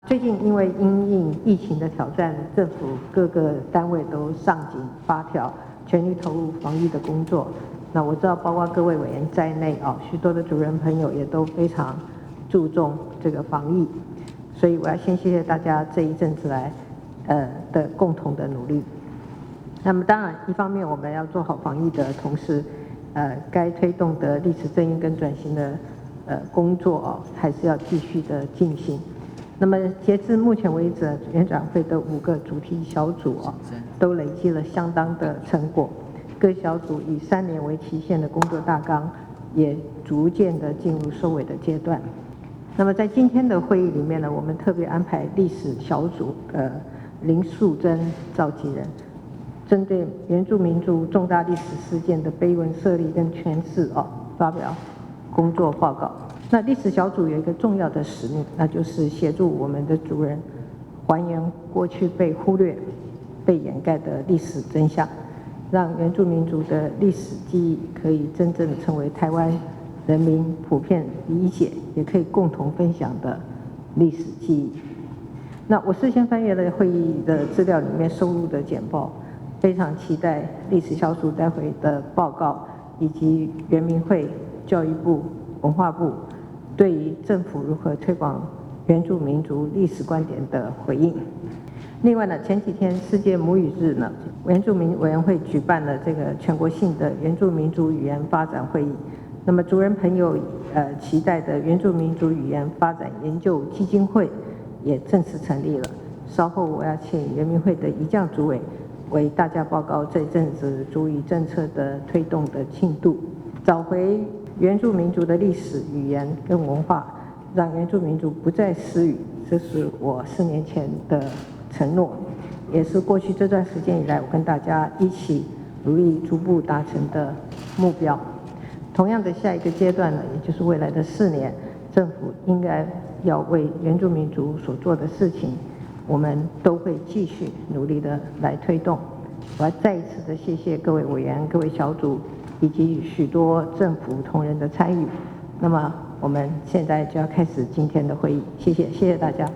最近因为因应疫情的挑战，政府各个单位都上紧发条，全力投入防疫的工作。那我知道，包括各位委员在内许多的主任朋友也都非常注重这个防疫，所以我要先谢谢大家这一阵子来的共同的努力。那么当然，一方面我们要做好防疫的同时，该推动的历史正义跟转型的工作还是要继续的进行。那么截至目前为止，原转会的5个主题小组都累积了相当的成果，各小组以3年为期限的工作大纲也逐渐的进入收尾的阶段。那么在今天的会议里面呢，我们特别安排历史小组林素贞召集人，针对原住民族重大历史事件的碑文设立跟诠释发表工作报告。那历史小组有一个重要的使命，那就是协助我们的族人还原过去被忽略、被掩盖的历史真相，让原住民族的历史记忆可以真正成为台湾人民普遍理解，也可以共同分享的历史记忆。那我事先翻阅了会议的资料里面收录的简报，非常期待历史小组待会的报告，以及原民会、教育部、文化部对于政府如何推广原住民族历史观点的回应。另外呢，前几天世界母语日呢，原住民委员会举办了这个全国性的原住民族语言发展会议。那么族人朋友期待的原住民族语言发展研究基金会也正式成立了。稍后我要请原民会的一将主委为大家报告这阵子族语政策的推动的进度，找回原住民族的历史、语言跟文化，让原住民族不再失语，这是我4年前的承诺，也是过去这段时间以来我跟大家一起努力逐步达成的目标。同样的，下一个阶段呢，也就是未来的4年，政府应该要为原住民族所做的事情，我们都会继续努力的来推动。我要再一次的谢谢各位委员、各位小组以及许多政府同仁的参与。那么我们现在就要开始今天的会议，谢谢大家。